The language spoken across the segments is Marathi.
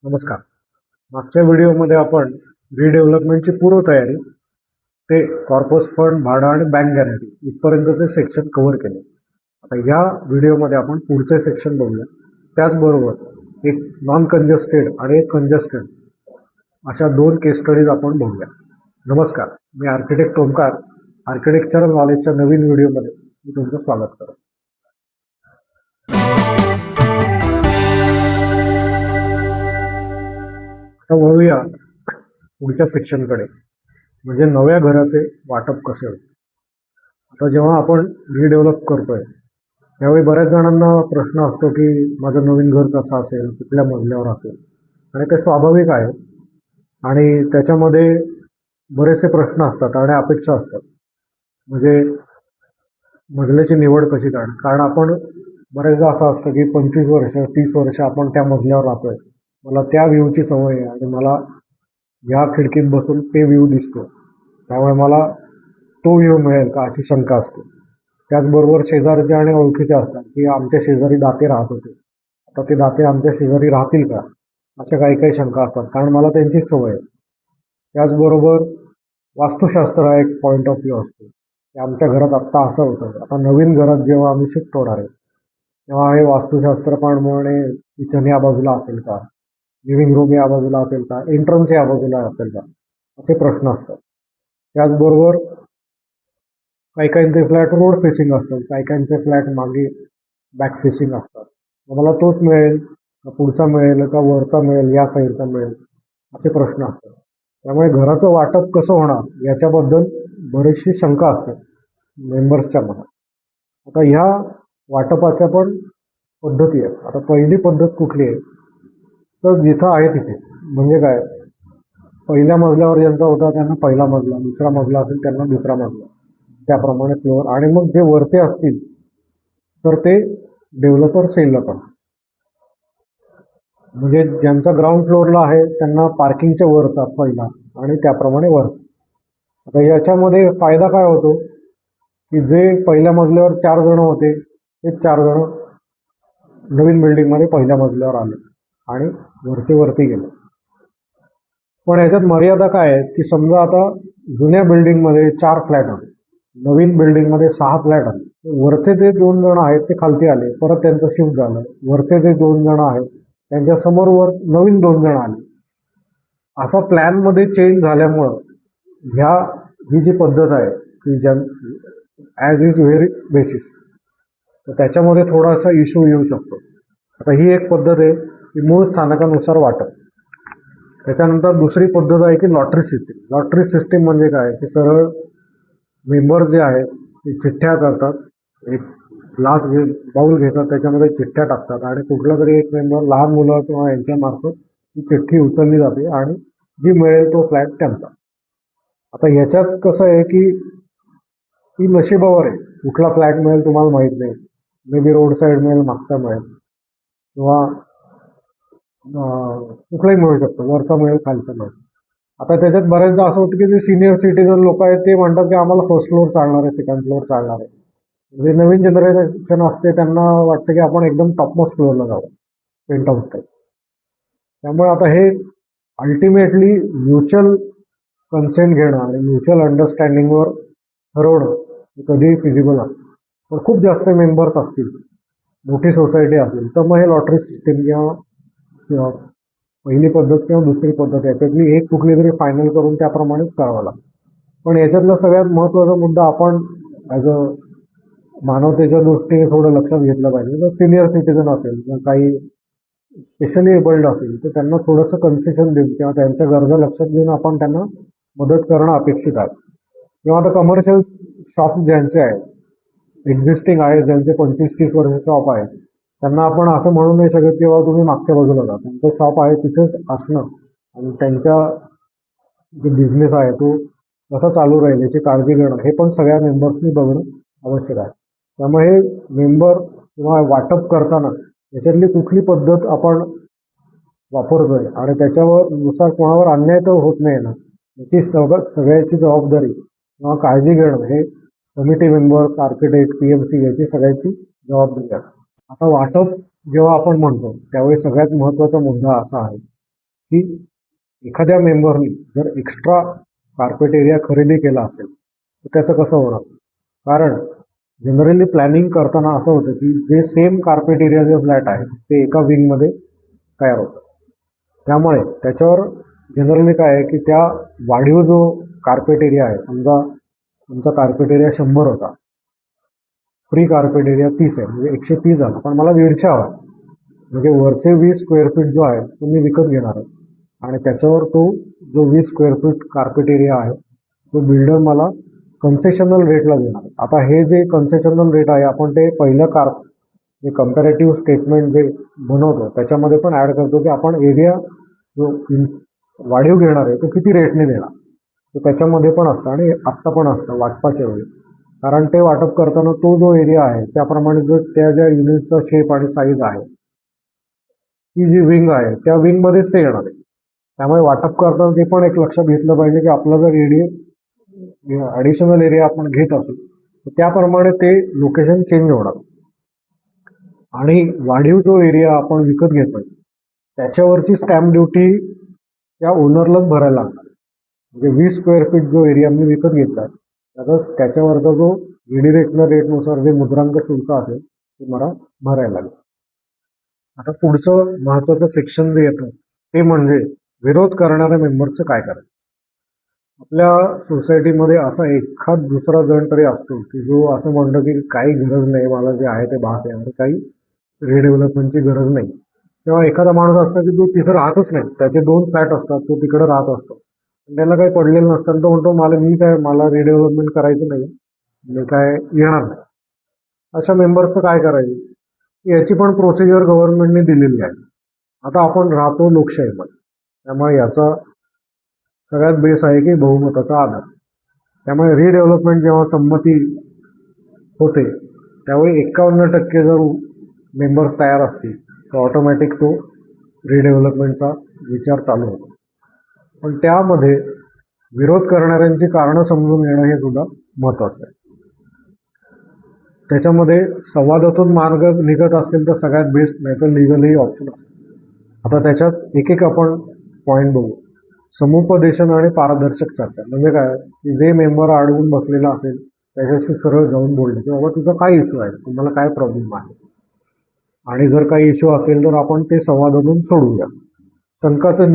नमस्कार. मागच्या व्हिडिओमध्ये आपण रिडेव्हलपमेंटची पूर्वतयारी ते कॉर्पस फंड, भाडं आणि बँक गॅरंटी इथपर्यंतचे सेक्शन कव्हर केले. आता या व्हिडिओमध्ये आपण पुढचे सेक्शन बघूया. त्याचबरोबर एक नॉन कंजस्टेड आणि एक कंजस्टेड अशा दोन केस स्टडीज आपण बघूया. नमस्कार, मी आर्किटेक्ट ओमकार. आर्किटेक्चरल नॉलेजच्या नवीन व्हिडिओमध्ये मी तुमचं स्वागत करतो. आता वळूया पुढच्या सेक्शनकडे, म्हणजे नव्या घराचे वाटप कसे होते. आता जेव्हा आपण रिडेव्हलप करतोय त्यावेळी बऱ्याच जणांना प्रश्न असतो की माझं नवीन घर कसं असेल, कुठल्या मजल्यावर असेल, आणि ते स्वाभाविक आहे. आणि त्याच्यामध्ये बरेचसे प्रश्न असतात आणि अपेक्षा असतात. म्हणजे मजल्याची निवड कशी करणार, कारण आपण बरेचदा असं असतं की 25 वर्ष 30 वर्ष आपण त्या मजल्यावर राहतोय, मला त्या व्ह्यूची सवय आहे आणि मला या खिडकीत बसून ते व्ह्यू दिसतो, त्यामुळे मला तो व्ह्यू मिळेल का अशी शंका असते. त्याचबरोबर शेजारचे आणि ओळखीचे असतात की आमच्या शेजारी दाते राहत होते, आता ते दाते आमच्या शेजारी राहतील का, अशा काही काही शंका असतात, कारण मला त्यांची सवय आहे. त्याचबरोबर वास्तुशास्त्र हा एक पॉईंट ऑफ व्ह्यू असतो की आमच्या घरात आत्ता असं होतं. आता नवीन घरात जेव्हा आम्ही शिफ्ट होणार आहे तेव्हा हे वास्तुशास्त्र प्रमाणे किचन या बाजूला असेल का, लिव्हिंग रूम या बाजूला असेल का, एंट्रन्स या बाजूला असेल का, असे प्रश्न असतात. त्याचबरोबर काही काहींचे फ्लॅट रोड फेसिंग असतात, काही काहींचे फ्लॅट मागे बॅक फेसिंग असतात. मला तोच मिळेल का, पुढचा मिळेल का, वरचा मिळेल, या साईडचा मिळेल, असे प्रश्न असतात. त्यामुळे घराचं वाटप कसं होणार याच्याबद्दल बरीचशी शंका असते मेंबर्सच्या मनात. आता ह्या वाटपाच्या पण पद्धती आहेत. आता पहिली पद्धत कुठली आहे, तर जिथं आहे तिथे. म्हणजे काय, पहिल्या मजल्यावर ज्यांचा होता त्यांना पहिला मजला, दुसरा मजला असेल त्यांना दुसरा मजला, त्याप्रमाणे फ्लोअर. आणि मग जे वरचे असतील तर ते डेव्हलपर सेलला करतात. म्हणजे ज्यांचा ग्राउंड फ्लोअरला आहे त्यांना पार्किंगच्या वरचा पहिला आणि त्याप्रमाणे वरचा. आता याच्यामध्ये फायदा काय होतो की जे पहिल्या मजल्यावर 4 जण होते ते 4 जण नवीन बिल्डिंगमध्ये पहिल्या मजल्यावर आले आणि वरचे वरती गेले. पण याच्यात मर्यादा काय आहेत की समजा आता जुन्या बिल्डिंगमध्ये 4 फ्लॅट होते, नवीन बिल्डिंगमध्ये 6 फ्लॅट आले, वरचे ते 2 जण आहेत ते खालती आले, परत त्यांचं शिफ्ट झालं, वरचे ते 2 जण आहेत त्यांच्या समोर नवीन 2 जण आले. असा प्लॅनमध्ये चेंज झाल्यामुळं ही जी पद्धत आहे की ॲज इज व्हेरी बेसिस, तर त्याच्यामध्ये थोडासा इश्यू येऊ शकतो. आता ही एक पद्धत आहे की मूळ स्थानकानुसार वाटप. त्याच्यानंतर दुसरी पद्धत आहे की लॉटरी सिस्टीम. लॉटरी सिस्टीम म्हणजे काय की सरळ मेंबर्स जे आहेत ते चिठ्ठ्या करतात, एक ग्लास बाउल घेतात, त्याच्यामध्ये चिठ्ठ्या टाकतात आणि कुठला तरी एक मेंबर, लहान मुलं किंवा यांच्यामार्फत ती चिठ्ठी उचलली जाते आणि जी मिळेल तो फ्लॅट त्यांचा. आता ह्याच्यात कसं आहे की ती नशिबावर आहे, कुठला फ्लॅट मिळेल तुम्हाला माहीत नाही. मे बी रोड साईड मिळेल, मागचा मिळेल, किंवा कुठलाही मिळू शकतो, वरचा मिळेल, खालचा मिळेल. आता त्याच्यात बऱ्याचदा असं होतं की जे सिनियर सिटीजन लोक आहेत ते म्हणतात की आम्हाला फर्स्ट फ्लोअर चालणार आहे, सेकंड फ्लोअर चालणार आहे. म्हणजे नवीन जनरेशन असते त्यांना वाटतं की आपण एकदम टॉपमोस्ट फ्लोअरला जावं, पेंट हाऊस टाईप. त्यामुळे आता हे अल्टिमेटली म्युच्युअल कन्सेंट घेणं आणि म्युच्युअल अंडरस्टँडिंगवर ठरवणं हे कधीही फिजिबल असतं. पण खूप जास्त मेंबर्स असतील, मोठी सोसायटी असेल, तर मग हे लॉटरी सिस्टीम किंवा पहिली पद्धत किंवा दुसरी पद्धत याच्यातली एक कुठली तरी फायनल करून त्याप्रमाणेच करावं लागतं. पण याच्यातला सगळ्यात महत्त्वाचा मुद्दा आपण ॲज अ मानवतेच्या दृष्टीने थोडं लक्षात घेतलं पाहिजे. जर सिनियर सिटीजन असेल किंवा काही स्पेशली एबल्ड असेल तर त्यांना थोडंसं कन्सेशन देऊन किंवा त्यांच्या गरजा लक्षात घेऊन आपण त्यांना मदत करणं अपेक्षित आहे. किंवा आता कमर्शियल शॉप्स ज्यांचे आहेत, एक्झिस्टिंग आहेत, ज्यांचे 25-30 वर्ष शॉप आहे, त्यांना आपण असं म्हणू नाही शकत की बाबा तुम्ही मागच्या बाजूला जा. त्यांचं शॉप आहे तिथेच असणं आणि त्यांच्या जे बिझनेस आहे तो कसा चालू राहील याची काळजी घेणं हे पण सगळ्या मेंबर्सनी बघणं आवश्यक आहे. त्यामुळे हे मेंबर किंवा वाटप करताना याच्यातली कुठली पद्धत आपण वापरतोय आणि त्याच्यावर नुसार कोणावर अन्याय तर होत नाही ना, याची सगळ्याची जबाबदारी किंवा काळजी घेणं हे कमिटी मेंबर्स, आर्किटेक्ट, PMC याची सगळ्यांची जबाबदारी असते. आता वाटप जेव्हा आपण म्हणतो त्यावेळी सगळ्यात महत्त्वाचा मुद्दा असा आहे की एखाद्या मेंबरनी जर एक्स्ट्रा कार्पेट एरिया खरेदी केला असेल तर त्याचं कसं होणार. कारण जनरली प्लॅनिंग करताना असं होतं की जे सेम कार्पेट एरियाचे फ्लॅट आहे ते एका विंगमध्ये तयार होतं. त्यामुळे त्याच्यावर जनरली काय आहे की त्या वाढीव जो कार्पेट एरिया आहे, समजा तुमचा कार्पेट एरिया 100 होता, फ्री कार्पेट एरिया 30 आहे, म्हणजे 130 झाला, पण मला 150 हवा, म्हणजे वरचे 20 स्क्वेअर फीट जो आहे तो मी विकत घेणार आहे आणि त्याच्यावर तो जो 20 स्क्वेअर फीट कार्पेट एरिया आहे तो बिल्डर मला कन्सेशनल रेटला देणार. आता हे जे कन्सेशनल रेट आहे आपण ते पहिलं जे कंपॅरेटिव्ह स्टेटमेंट जे बनवतो त्याच्यामध्ये पण ॲड करतो की आपण एरिया जो वाढीव घेणार आहे तो किती रेटने देणार, तर त्याच्यामध्ये पण असतं आणि आत्ता पण असतं वाटपाच्या वेळी. कारण ते वाटप करताना तो जो एरिया आहे त्याप्रमाणे जो त्या ज्या युनिटचा शेप आणि साईज आहे, ही जी विंग आहे त्या विंगमध्येच ते येणार आहे. त्यामुळे वाटप करताना ते पण एक लक्षात घेतलं पाहिजे की आपला जर एरिया ॲडिशनल एरिया आपण घेत असू तर त्याप्रमाणे ते लोकेशन चेंज होणार. आणि वाढीव जो एरिया आपण विकत घेतोय त्याच्यावरची स्टॅम्प ड्युटी त्या ओनरलाच भरायला लागणार. म्हणजे 20 स्क्वेअर फीट जो एरिया मी विकत घेतला त्याच्यावरचा जो रेटनं रेटनुसार जे मुद्रांक शुल्क असेल ते मला भरायला लागेल. आता पुढचं महत्वाचं सेक्शन जे येतं ते म्हणजे विरोध करणाऱ्या मेंबर्सचं काय करायचं. आपल्या सोसायटीमध्ये असा एखाद दुसरा जण तरी असतो की जो असं म्हणतो की काही गरज नाही, मला जे आहे ते भास आहे आणि काही रिडेव्हलपमेंटची गरज नाही. तेव्हा एखादा माणूस असतो की तो तिथं राहतच नाही, त्याचे 2 फ्लॅट असतात, तो तिकडे राहत असतो, त्याला काही पडलेलं नसतं, तो म्हणतो मला रिडेव्हलपमेंट करायचं नाही, मी काय येणार नाही. अशा मेंबर्सचं काय करायचं, याची पण प्रोसिजर गव्हर्नमेंटने दिलेली आहे. आता आपण राहतो लोकशाहीमध्ये, त्यामुळे याचा सगळ्यात बेस आहे की बहुमताचा आधार. त्यामुळे रिडेव्हलपमेंट जेव्हा संमती होते त्यावेळी 51% जर मेंबर्स तयार असतील तर ऑटोमॅटिक तो रिडेव्हलपमेंटचा विचार चालू होतो. पण त्यामध्ये विरोध करणाऱ्यांची कारणं समजून घेणं हे सुद्धा महत्त्वाचं आहे. त्याच्यामध्ये संवादातून मार्ग निघत असेल तर सगळ्यात बेस्ट, नाही तर लिगलही ऑप्शन असतो. आता त्याच्यात एक एक आपण पॉईंट बघू. समुपदेशन आणि पारदर्शक चर्चा म्हणजे काय की जे मेंबर अडवून बसलेला असेल त्याच्याशी सरळ जाऊन बोलणे की बाबा तुझा काय इश्यू आहे, तुम्हाला काय प्रॉब्लेम आहे, आणि जर काही इश्यू असेल तर आपण ते संवादातून सोडूया. शंकांचं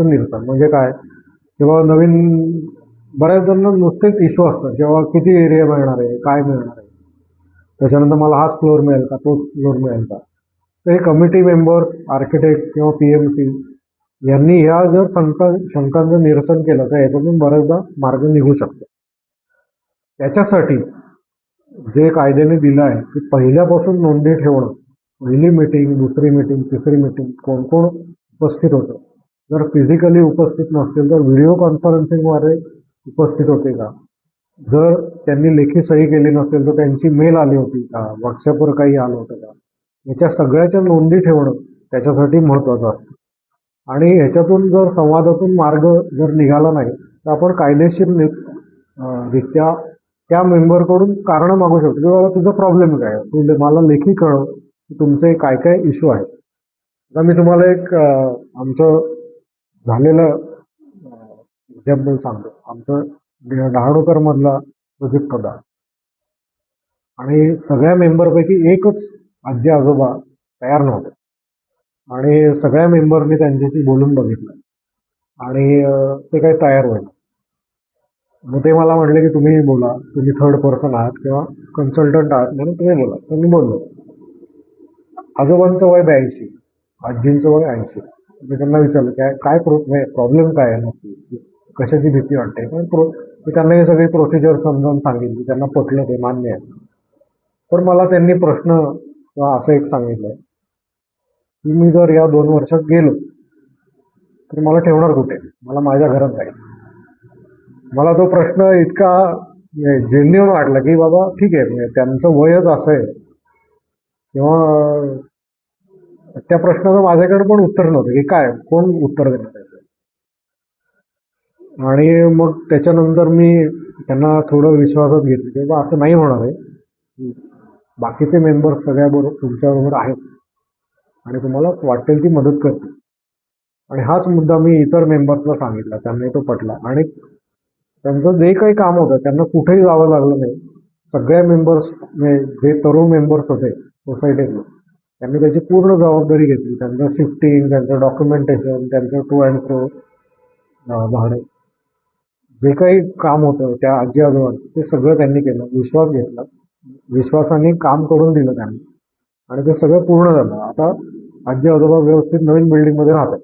निरसन म्हणजे काय, किंवा नवीन बऱ्याच जणांना नुसतेच इश्यू असतात किंवा किती एरिया मिळणार आहे, काय मिळणार आहे, त्याच्यानंतर मला हाच फ्लोअर मिळेल का, तोच फ्लोअर मिळेल का. तर हे कमिटी मेंबर्स, आर्किटेक्ट किंवा PMC यांनी ह्या जर शंकांचं निरसन केलं तर याच्यातून बऱ्याचदा मार्ग निघू शकतो. त्याच्यासाठी जे कायद्याने दिलं आहे की पहिल्यापासून नोंदी ठेवणं, पहिली मीटिंग, दुसरी मीटिंग, तिसरी मीटिंग, कोण कोण उपस्थित होतं, जर फिजिकली उपस्थित नसतील तर व्हिडिओ कॉन्फरन्सिंगद्वारे उपस्थित होते का, जर त्यांनी लेखी सही केली नसेल तर त्यांची मेल आली होती का, व्हॉट्सअपवर काही आलं होतं का, याच्या सगळ्याच्या नोंदी ठेवणं त्याच्यासाठी महत्त्वाचं असतं. आणि ह्याच्यातून जर संवादातून मार्ग जर निघाला नाही तर आपण कायदेशीर रित्या त्या मेंबरकडून कारणं मागू शकतो की बाबा तुझा प्रॉब्लेम काय आहे, तू मला लेखी कळव की तुमचे काय काय इश्यू आहेत. आता मी तुम्हाला एक आमचं झालेलं एक्झाम्पल सांगतो. आमचं डहाणूकर मधला प्रोजेक्ट होता आणि सगळ्या मेंबरपैकी एकच आजी आजोबा तयार नव्हते आणि सगळ्या मेंबरनी त्यांच्याशी बोलून बघितलं आणि ते काही तयार होईल. मग ते मला म्हटले की तुम्ही बोला, तुम्ही थर्ड पर्सन आहात किंवा कन्सल्टंट आहात म्हणून तुम्ही बोला. तर मी बोललो. आजोबांचं वय 82, आजींचं वय 80. मी त्यांना विचारलं काय प्रॉब्लेम काय आहे नक्की, कशाची भीती वाटते. पण मी त्यांना हे सगळी प्रोसिजर समजावून सांगितली, त्यांना पटलं, ते मान्य आहे. पण मला त्यांनी प्रश्न किंवा असं एक सांगितलं की मी जर या 2 वर्षात गेलो तर मला ठेवणार कुठे, मला माझ्या घरात जायचं. मला तो प्रश्न इतका जेन्युइन वाटला की बाबा ठीक आहे, म्हणजे त्यांचं वयच असं आहे किंवा त्या प्रश्नाचं माझ्याकडे पण उत्तर नव्हतं की काय, कोण उत्तर देणार त्याचं. आणि मग त्याच्यानंतर मी त्यांना थोडं विश्वासात घेतलं की बाबा असं नाही होणार आहे, बाकीचे मेंबर्स सगळ्याबरोबर तुमच्याबरोबर आहेत आणि तुम्हाला वाटेल ती मदत करतील. आणि हाच मुद्दा मी इतर मेंबर्सला सांगितला, त्यांनाही तो पटला. आणि त्यांचं जे काही काम होतं त्यांना कुठेही जावं लागलं नाही. सगळ्या मेंबर्स, जे तरुण मेंबर्स होते सोसायटीतले, त्यांनी त्याची पूर्ण जबाबदारी घेतली. त्यांचं शिफ्टिंग, त्यांचं डॉक्युमेंटेशन, त्यांचं टू अँड फ्रो भाडे, जे काही काम होतं त्या आजी आजोबांचं, ते सगळं त्यांनी केलं. विश्वास घेतला, विश्वासाने काम करून दिलं त्यांनी, आणि ते सगळं पूर्ण झालं. आता आजी आजोबा व्यवस्थित नवीन बिल्डिंगमध्ये राहतात.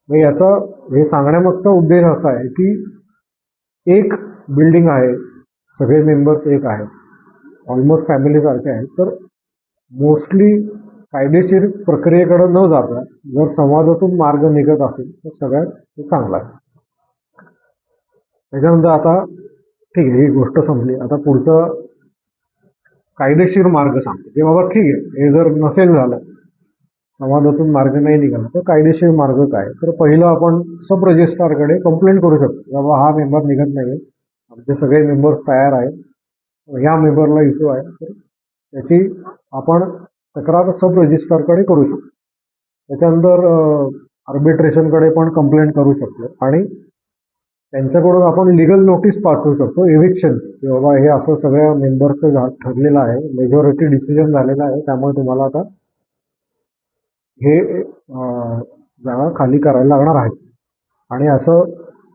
मग याचा हे सांगण्यामागचा उद्देश असा आहे की एक बिल्डिंग आहे, सगळे मेंबर्स एक आहेत, ऑलमोस्ट फॅमिलीसारखे आहेत, तर मोस्टली कायदेशीर प्रक्रियेकडे न जाता जर संवादातून मार्ग निघत असेल तर सगळ्यात ते चांगलं आहे. त्याच्यानंतर आता ठीक आहे, ही गोष्ट संपली. आता पुढचं कायदेशीर मार्ग सांगतो की बाबा ठीक आहे, हे जर नसेल झालं, संवादातून मार्ग नाही निघाला, तर कायदेशीर मार्ग काय? तर पहिलं आपण सब रजिस्ट्रारकडे कंप्लेंट करू शकतो. बाबा हा मेंबर निघत नाही, आमचे सगळे मेंबर्स तयार आहेत, ह्या मेंबरला इश्यू आहे, तर त्याची आपण तक्रार सब रजिस्ट्रारकडे करू शकतो. त्याच्यानंतर आर्बिट्रेशनकडे पण कंप्लेंट करू शकतो, आणि त्यांच्याकडून आपण लिगल नोटीस पाठवू शकतो एविक्शनची, की बाबा हे असं सगळ्या मेंबर्सचं ठरलेलं आहे, मेजॉरिटी डिसिजन झालेला आहे, त्यामुळे तुम्हाला आता हे जागा खाली करायला लागणार आहे. आणि असं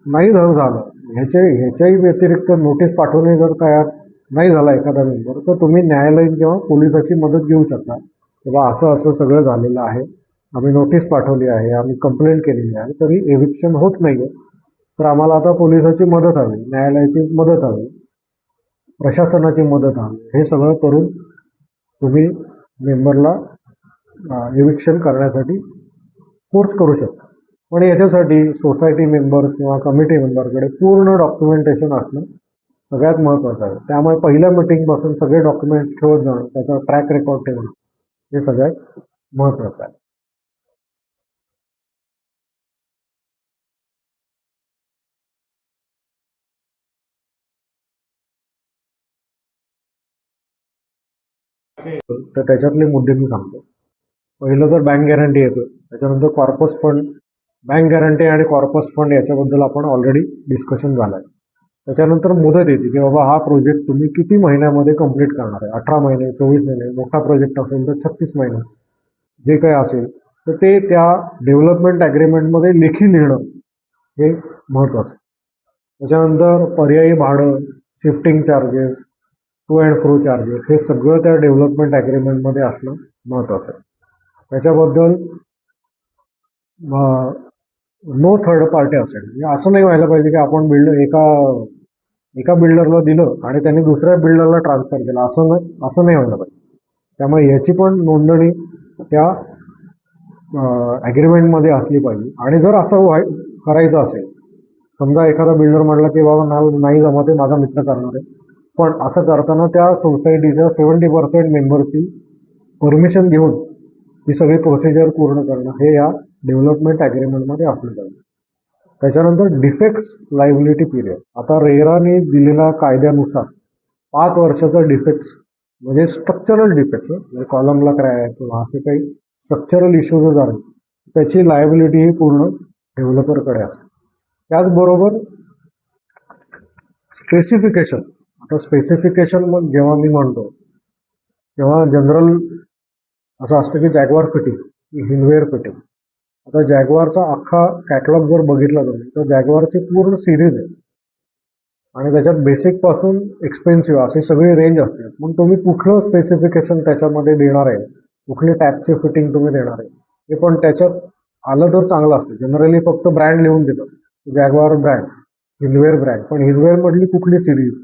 नाही जर झालं, ह्याच्याही व्यतिरिक्त नोटीस पाठवणे जर तयार नाही झाला एखादा मेंबर, तर तुम्ही न्यायालयीन किंवा पोलिसाची मदत घेऊ शकता. किंवा असं असं सगळं झालेलं आहे, आम्ही नोटीस पाठवली आहे, आम्ही कंप्लेंट केलेली आहे, तरी एविक्शन होत नाही आहे, तर आम्हाला आता पोलिसाची मदत हवी, न्यायालयाची मदत हवी, प्रशासनाची मदत हवी. हे सगळं करून तुम्ही मेंबरला एविक्शन करण्यासाठी फोर्स करू शकता. पण याच्यासाठी सोसायटी मेंबर्स किंवा कमिटी मेंबरकडे पूर्ण डॉक्युमेंटेशन असणं सगळ्यात महत्त्वाचं आहे. त्यामुळे पहिल्या मीटिंगपासून सगळे डॉक्युमेंट्स ठेवत जाणं, त्याचा ट्रॅक रेकॉर्ड ठेवणं, हे सगळ्यात महत्त्वाचं आहे. तर त्याच्यातले मुद्दे मी सांगतो. पहिलं तर बँक गॅरंटी येतो, त्याच्यानंतर कॉर्पस फंड. बँक गॅरंटी आणि कॉर्पस फंड याच्याबद्दल आपण ऑलरेडी डिस्कशन झालं आहे. त्याच्यानंतर मुदत येते की बाबा हा प्रोजेक्ट तुम्ही किती महिन्यामध्ये कंप्लीट करणार आहे. 18 महिने, 24 महिने, मोठा प्रोजेक्ट असेल तर 36 महिने, जे काही असेल तर ते त्या डेव्हलपमेंट ॲग्रीमेंटमध्ये लेखी लिहिणं हे महत्त्वाचं. त्याच्यानंतर पर्यायी भाडं, shifting charges, to and fro charges, हे सगळं त्या डेव्हलपमेंट ॲग्रीमेंटमध्ये असणं महत्त्वाचं आहे. त्याच्याबद्दल नो थर्ड पार्टी असेल, म्हणजे असं नाही व्हायला पाहिजे की आपण एका बिल्डरला दिलं आणि त्यांनी दुसऱ्या बिल्डरला ट्रान्सफर केलं, असं नाही व्हायला पाहिजे. त्यामुळे याची पण नोंदणी त्या ॲग्रीमेंटमध्ये असली पाहिजे. आणि जर असं करायचं असेल, समजा एखादा बिल्डर म्हटला की बाबा नाही जमत आहे, माझा मित्र करणार आहे, पण असं करताना त्या सोसायटीच्या 70% मेंबरची परमिशन घेऊन ही सगळी प्रोसिजर पूर्ण करणं हे या डेव्हलपमेंट ॲग्रीमेंटमध्ये असलं पाहिजे. त्याच्यानंतर डिफेक्ट्स लायबिलिटी पिरियड. आता रेराने दिलेल्या कायद्यानुसार 5 वर्षाचा डिफेक्ट्स, म्हणजे स्ट्रक्चरल डिफेक्ट्स, म्हणजे कॉलमला क्रॅक किंवा असे काही स्ट्रक्चरल इश्यूज झाले, त्याची लायबिलिटी ही पूर्ण डेव्हलपरकडे असते. त्याचबरोबर स्पेसिफिकेशन. आता स्पेसिफिकेशन मग जेव्हा मी म्हणतो तेव्हा जनरल असं असतं की जॅग्वार फिटिंग, हिनवेअर फिटिंग. आता जॅग्वारचा अख्खा कॅटलॉग जर बघितला तुम्ही, तर जॅग्वारची पूर्ण सिरीज आहे, आणि त्याच्यात बेसिकपासून एक्सपेन्सिव्ह असे सगळे रेंज असते. मग तुम्ही कुठलं स्पेसिफिकेशन त्याच्यामध्ये देणार आहे, कुठली टॅपची फिटिंग तुम्ही देणार आहे, हे पण त्याच्यात आलं तर चांगलं असतं. जनरली फक्त ब्रँड लिहून देतात, जॅग्वार ब्रँड, हिनवेअर ब्रँड, पण हिनवेअरमधली कुठली सिरीज.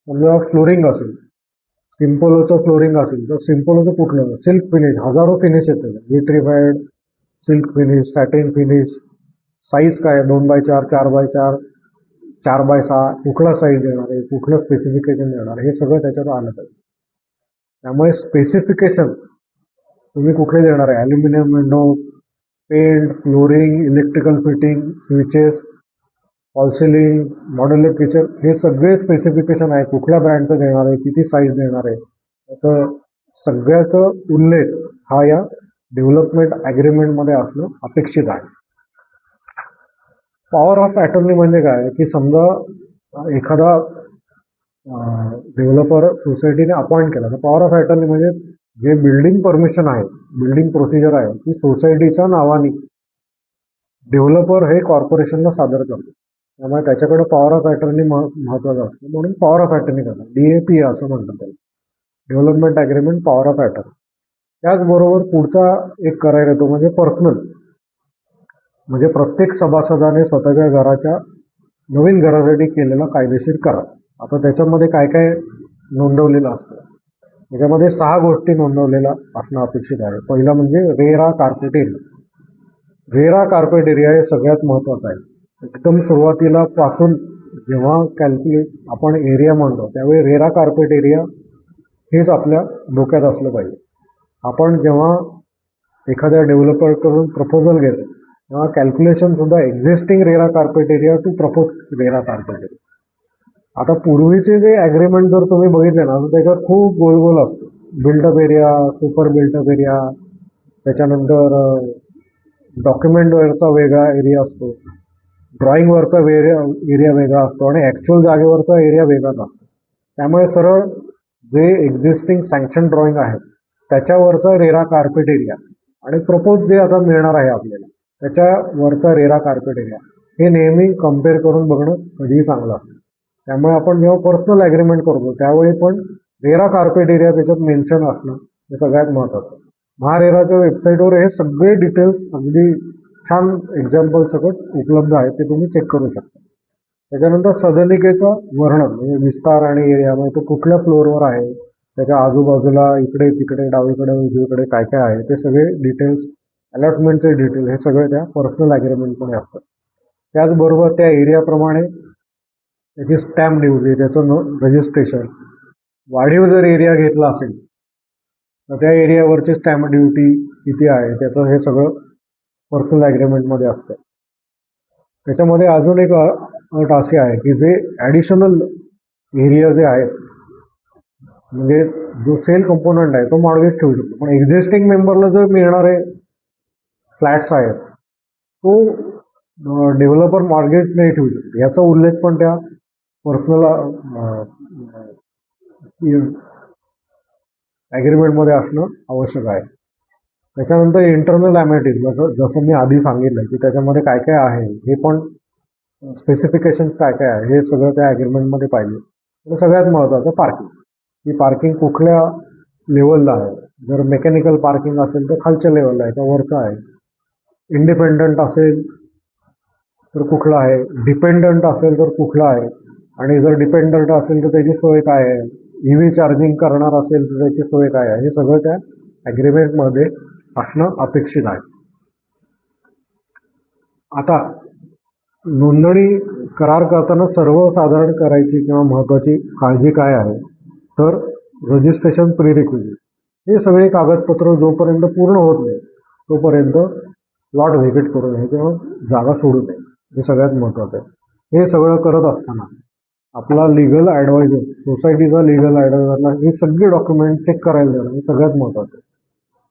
समजा फ्लोरिंग असेल, सिम्पोलोचं फ्लोरिंग असेल तर सिम्पोलोचं कुठलं, सिल्क फिनिश, हजारो फिनिश येते, vitrified, silk finish, satin finish, size काय, 2x4, 4x4, 4x6, कुठला साईज देणार आहे, कुठलं स्पेसिफिकेशन देणार आहे, हे सगळं त्याच्यात आलं पाहिजे. त्यामुळे स्पेसिफिकेशन तुम्ही कुठले देणार आहे, aluminium window, paint, flooring, electrical fitting, switches, fall ceiling, modular kitchen, हे सगळे स्पेसिफिकेशन आहे, कुठल्या ब्रँडचं देणार आहे, किती साईज देणार आहे, त्याचं सगळ्याचं उल्लेख हा या डेव्हलपमेंट ॲग्रीमेंटमध्ये असणं अपेक्षित आहे. पॉवर ऑफ अटर्नी म्हणजे काय की समजा एखादा डेव्हलपर सोसायटीने अपॉइंट केला तर पॉवर ऑफ अटर्नी म्हणजे जे बिल्डिंग परमिशन आहे, बिल्डिंग प्रोसिजर आहे ती सोसायटीच्या नावाने डेव्हलपर हे कॉर्पोरेशनला सादर करतो. त्यामुळे त्याच्याकडे पॉवर ऑफ अटर्नी महत्वाचं असतं, म्हणून पॉवर ऑफ अटर्नी करतात, DAP असं म्हणतात त्याला, development agreement power of attorney. त्याचबरोबर पुढचा एक करार येतो म्हणजे पर्सनल, म्हणजे प्रत्येक सभासदाने स्वतःच्या घराच्या नवीन घरासाठी केलेला कायदेशीर करार. आता त्याच्यामध्ये काय काय नोंदवलेलं असतं, त्याच्यामध्ये 6 गोष्टी नोंदवलेल्या असणं अपेक्षित आहे. पहिला म्हणजे RERA carpet area. RERA carpet area हे सगळ्यात महत्वाचं आहे. एकदम सुरुवातीला पासून जेव्हा आपण एरिया म्हणतो त्यावेळी रेरा कार्पेट एरिया हेच आपल्या डोक्यात असलं पाहिजे. आपण जेव्हा एखाद्या डेव्हलपरकडून प्रपोजल घेतो तेव्हा कॅल्क्युलेशन सुद्धा existing RERA carpet area to propose RERA carpet area. आता पूर्वीचे जे ॲग्रीमेंट जर तुम्ही बघितले ना तर त्याच्यात खूप गोल गोल असतो. Buildup area, super buildup area, त्याच्यानंतर डॉक्युमेंटवरचा वेगळा एरिया असतो, ड्रॉइंगवरचा एरिया वेगळा असतो आणि ॲक्च्युअल जागेवरचा एरिया वेगळाच असतो. त्यामुळे सरळ जे एक्झिस्टिंग सँक्शन ड्रॉइंग आहे त्याच्यावरचा रेरा कार्पेट एरिया आणि प्रपोज जे आता मिळणार आहे आपल्याला त्याच्यावरचा रेरा कार्पेट एरिया हे नेहमी कम्पेअर करून बघणं कधीही चांगलं असतं. त्यामुळे आपण जेव्हा पर्सनल ॲग्रीमेंट करतो त्यावेळी पण रेरा कार्पेट एरिया त्याच्यात मेन्शन असणं हे सगळ्यात महत्त्वाचं. महारेराच्या वेबसाईटवर हे सगळे डिटेल्स अगदी छान एक्झाम्पल सकट उपलब्ध आहेत, ते तुम्ही चेक करू शकता. त्याच्यानंतर सदनिकेचं वर्णन म्हणजे विस्तार आणि एरिया, म्हणजे तो कुठल्या फ्लोअरवर आहे, त्याच्या आजूबाजूला इकडे तिकडे डावीकडे उजवीकडे काय काय आहे ते सगळे डिटेल्स, अलॉटमेंटचे डिटेल हे सगळे त्या पर्सनल ॲग्रीमेंटमध्ये असतात. त्याचबरोबर त्या एरियाप्रमाणे त्याची स्टॅम्प ड्युटी, त्याचं रजिस्ट्रेशन, वाढीव जर एरिया घेतला असेल तर त्या एरियावरची स्टॅम्प ड्युटी किती आहे त्याचं हे सगळं पर्सनल ॲग्रीमेंटमध्ये असतं. त्याच्यामध्ये अजून एक अट अशी आहे की जे ॲडिशनल एरिया जे आहेत म्हणजे जो सेल कंपोनंट आहे तो मॉर्गेज ठेवू शकतो, पण एक्झिस्टिंग मेंबरला जर मिळणारे फ्लॅट्स आहेत तो डेव्हलपर मॉर्गेज नाही ठेवू शकतो. याचा उल्लेख पण त्या पर्सनल ॲग्रीमेंटमध्ये असणं आवश्यक आहे. त्याच्यानंतर इंटरनल ॲमेनिटीज, जसं मी आधी सांगितलं की त्याच्यामध्ये काय काय आहे हे पण स्पेसिफिकेशन्स काय काय आहे हे सगळं त्या ॲग्रीमेंटमध्ये पाहिजे. आणि सगळ्यात महत्त्वाचं पार्किंग, ही पार्किंग कुठल्या लेवलला आहे, जर मेकॅनिकल पार्किंग असेल तर खालच्या लेवलला आहे का वरचं आहे, इंडिपेंडंट असेल तर कुठलं आहे, डिपेंडंट असेल तर कुठलं आहे, आणि जर डिपेंडंट असेल तर त्याची सोय काय आहे, EV चार्जिंग करणार असेल तर त्याची सोय काय आहे, हे सगळं त्या ॲग्रीमेंटमध्ये असणं अपेक्षित आहे. आता नोंदणी करार करताना सर्वसाधारण करायची किंवा महत्त्वाची काळजी काय आहे तर रजिस्ट्रेशन प्रिरिक्विजिट, हे सगळे कागदपत्र जोपर्यंत पूर्ण होत नाही तोपर्यंत प्लॉट व्हेकेट करू नये किंवा जागा सोडू नये, हे सगळ्यात महत्त्वाचं आहे. हे सगळं करत असताना आपला लिगल ॲडवायझर, सोसायटीचा लिगल ॲडवायझरला हे सगळे डॉक्युमेंट चेक करायला देणं हे सगळ्यात महत्त्वाचं आहे.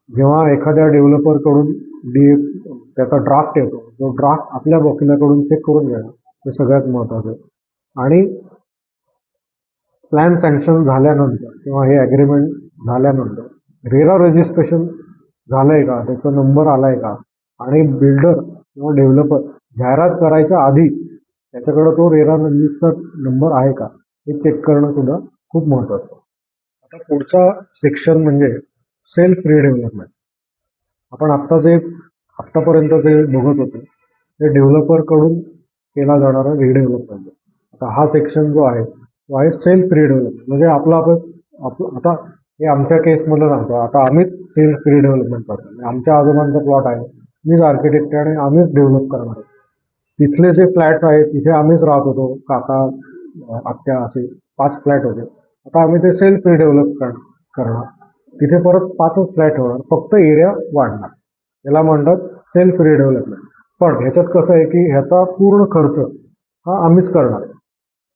जेव्हा एखाद्या डेव्हलपरकडून त्याचा ड्राफ्ट येतो तो ड्राफ्ट आपल्या वकिलाकडून चेक करून घेणं हे सगळ्यात महत्त्वाचं आहे. आणि प्लॅन सँक्शन झाल्यानंतर किंवा हे ॲग्रीमेंट झाल्यानंतर रेरा रजिस्ट्रेशन झालं आहे का, त्याचा नंबर आला आहे का, आणि बिल्डर किंवा डेव्हलपर जाहिरात करायच्या आधी त्याच्याकडं तो रेरा रजिस्टर्ड नंबर आहे का हे चेक करणं सुद्धा खूप महत्त्वाचं आहे. आता पुढचा सेक्शन म्हणजे सेल्फ रिडेव्हलपमेंट. आपण आत्तापर्यंत जे बघत होतो ते डेव्हलपरकडून केला जाणारा रिडेव्हलपमेंट. आता हा सेक्शन जो आहे तो आहे सेल्फ रिडेव्हलपमेंट, म्हणजे आता हे आमच्या केसमधलं सांगतो, आता आम्हीच सेल्फ रिडेव्हलपमेंट करतो. आमच्या आजोबांचा प्लॉट आहे, मीच आर्किटेक्ट आणि आम्हीच डेव्हलप करणार आहे. तिथले जे फ्लॅट्स आहेत तिथे आम्हीच राहत होतो, काका आत्या असे 5 फ्लॅट होते. आता आम्ही ते सेल्फ रिडेव्हलप करणार, तिथे परत 5च फ्लॅट होणार, फक्त एरिया वाढणार, याला म्हणतात सेल्फ रिडेव्हलपमेंट. पण ह्याच्यात कसं आहे की ह्याचा पूर्ण खर्च हा आम्हीच करणार आहे,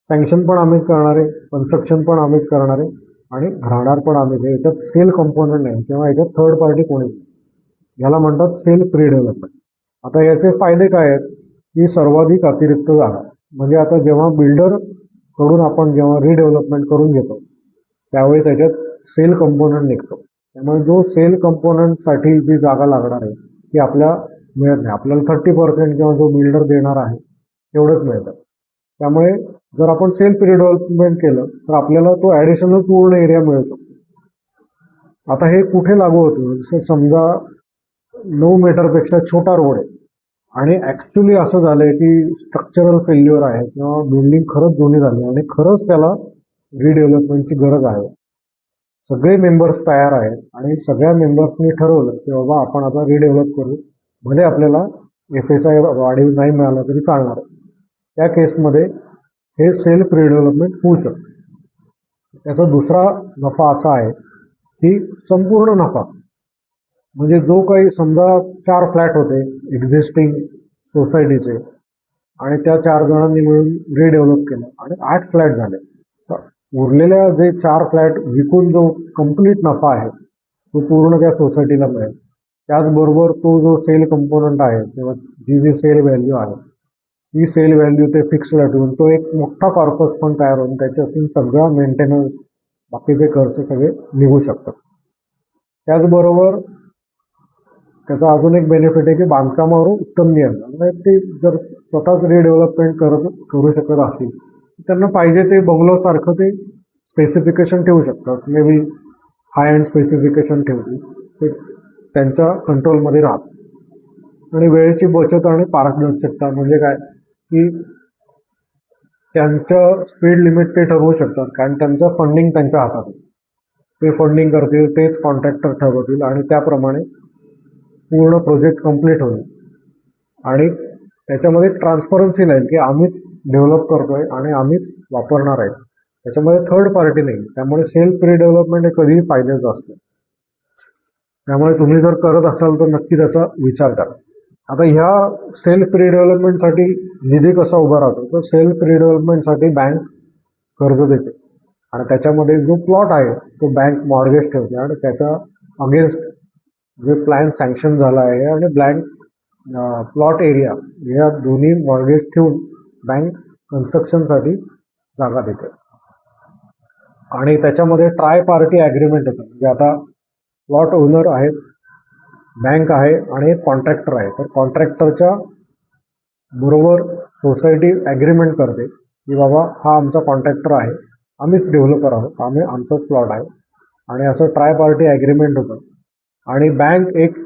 सँक्शन पण आम्हीच करणार आहे, कन्स्ट्रक्शन पण आम्हीच करणार आहे आणि राहणार पण आम्हीच आहे. याच्यात सेल कंपोनंट नाही किंवा याच्यात थर्ड पार्टी कोणी नाही, याला म्हणतात सेल्फ रिडेव्हलपमेंट. आता याचे फायदे काय आहेत ही सर्वाधिक अतिरिक्त जागा. म्हणजे आता जेव्हा बिल्डर कडून आपण जेव्हा रिडेव्हलपमेंट करून घेतो त्यावेळी त्याच्यात सेल कंपोनंट निघतो. त्यामुळे जो सेल कंपोनंटसाठी जी जागा लागणार आहे ती आपल्या मिळत नाही. आपल्याला 30% किंवा जो बिल्डर देणार आहे तेवढंच मिळतं. त्यामुळे जर आपण सेल्फ रिडेव्हलपमेंट केलं तर आपल्याला तो ॲडिशनल पूर्ण एरिया मिळू शकतो. आता हे कुठे लागू होतं? जसं समजा 9 मीटरपेक्षा छोटा रोड आहे आणि ॲक्च्युली असं झालंय की स्ट्रक्चरल फेल्युअर आहे किंवा बिल्डिंग खरंच जुनी झाली आणि खरंच त्याला रिडेव्हलपमेंटची गरज आहे. सगळे मेंबर्स तयार आहेत आणि सगळ्या मेंबर्सनी ठरवलं की बाबा आपण आता रिडेव्हलप करू, भले आपल्याला FSI वाढीव नाही मिळाला तरी चालणार. त्या केसमध्ये हे सेल्फ रिडेव्हलपमेंट होऊ शकतं. त्याचा दुसरा नफा असा आहे की संपूर्ण नफा म्हणजे जो काही समजा 4 फ्लॅट होते एक्झिस्टिंग सोसायटीचे आणि त्या 4 जणांनी मिळून रिडेव्हलप केलं आणि 8 फ्लॅट झाले, तर उरलेल्या जे 4 फ्लॅट विकून जो कंप्लीट नफा आहे तो पूर्ण त्या सोसायटीला मिळेल. त्याचबरोबर तो जो सेल कंपोनंट आहे किंवा जी सेल व्हॅल्यू आहे ती सेल व्हॅल्यू ते फिक्स्ड ठेवून तो एक मोठा कॉर्पस पण तयार होऊन त्याच्यातून सगळा मेंटेनन्स बाकीचे खर्च सगळे निघू शकतात. त्याचबरोबर त्याचा अजून एक बेनिफिट आहे की बांधकामावर उत्तम नियंत्रण. म्हणजे ते जर स्वतःच रिडेव्हलपमेंट करू शकत असतील त्यांना पाहिजे ते बंगलोसारखं ते स्पेसिफिकेशन ठेवू शकतात. May be high end specification ठेवतील, ते त्यांच्या कंट्रोलमध्ये राहत. आणि वेळेची बचत आणि पारदर्शकता म्हणजे काय की त्यांचं स्पीड लिमिट ते ठरवू शकतात कारण त्यांचं फंडिंग त्यांच्या हातात आहे. ते फंडिंग करतील, तेच कॉन्ट्रॅक्टर ठरवतील आणि त्याप्रमाणे पूर्ण प्रोजेक्ट कंप्लीट होईल. आणि त्याच्यामध्ये ट्रान्सपरन्सी नाही की आम्हीच डेव्हलप करतोय आणि आम्हीच वापरणार आहे. त्याच्यामध्ये थर्ड पार्टी नाही. त्यामुळे सेल्फ रिडेव्हलपमेंट हे कधीही फायद्याचं असतं. त्यामुळे तुम्ही जर करत असाल तर नक्की त्याचा विचार करा. आता ह्या सेल्फ रिडेव्हलपमेंटसाठी निधी कसा उभा राहतो? तर सेल्फ रिडेव्हलपमेंटसाठी बँक कर्ज देते आणि त्याच्यामध्ये जो प्लॉट आहे तो बँक मॉर्गेज ठेवते आणि त्याच्या अगेन्स्ट जे प्लॅन सँक्शन झाला आहे आणि ब्लँक प्लॉट एरिया या दोन्ही मॉर्गेज ठेवून बँक कन्स्ट्रक्शनसाठी जागा देते. आणि त्याच्यामध्ये ट्राय पार्टी ॲग्रीमेंट होतं. म्हणजे आता प्लॉट ओनर आहेत, बँक आहे आणि एक कॉन्ट्रॅक्टर आहे. तर कॉन्ट्रॅक्टरच्या बरोबर सोसायटी ॲग्रीमेंट करते की बाबा हा आमचा कॉन्ट्रॅक्टर आहे, आम्हीच डेव्हलपर आहोत, आमचाच प्लॉट आहे आणि असं ट्राय पार्टी ॲग्रीमेंट होतं. आणि बँक एक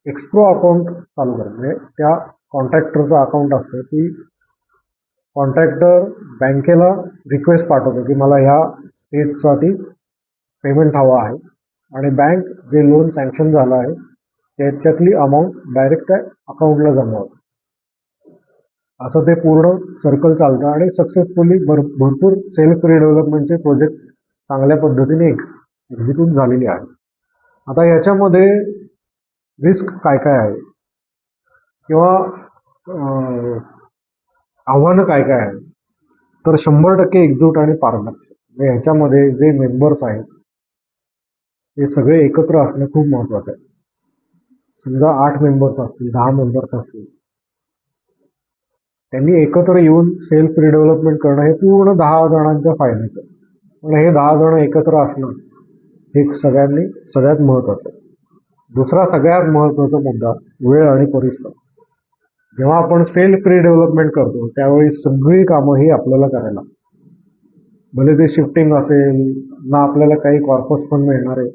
एक्स्ट्रो अकाउंट चालू करते. म्हणजे त्या कॉन्ट्रॅक्टरचं अकाउंट असतं की कॉन्ट्रॅक्टर बँकेला रिक्वेस्ट पाठवतो की मला ह्या स्टेजसाठी पेमेंट हवा आहे आणि बँक जे लोन सँक्शन झालं आहे त्याच्यातली अमाऊंट डायरेक्ट त्या अकाउंटला जमा होतं. असं ते पूर्ण सर्कल चालतं आणि सक्सेसफुली भरपूर सेल्फ रिडेव्हलपमेंटचे प्रोजेक्ट चांगल्या पद्धतीने एक्झिक्यूट झालेले आहेत. आता याच्यामध्ये रिस्क काय काय आहे किंवा आव्हानं काय काय आहे? तर 100% एकजूट आणि पारदर्शक. म्हणजे ह्याच्यामध्ये जे मेंबर्स आहेत ते सगळे एकत्र असणं खूप महत्त्वाचं आहे. समजा 8 मेंबर्स असतील, 10 मेंबर्स असतील, त्यांनी एकत्र येऊन सेल्फ रिडेव्हलपमेंट करणं हे पूर्ण 10 जणांच्या फायद्याचं. पण हे 10 जण एकत्र असणं हे सगळ्यात महत्त्वाचं आहे. दुसरा सगळ्यात महत्त्वाचा मुद्दा वेळ आणि परिश्रम. जेव्हा आपण सेल्फ रिडेव्हलपमेंट करतो त्यावेळी सगळी कामं ही आपल्याला करायला लागतात. भले ते शिफ्टिंग असेल, ना आपल्याला काही कॉर्पस पण मिळणार आहे,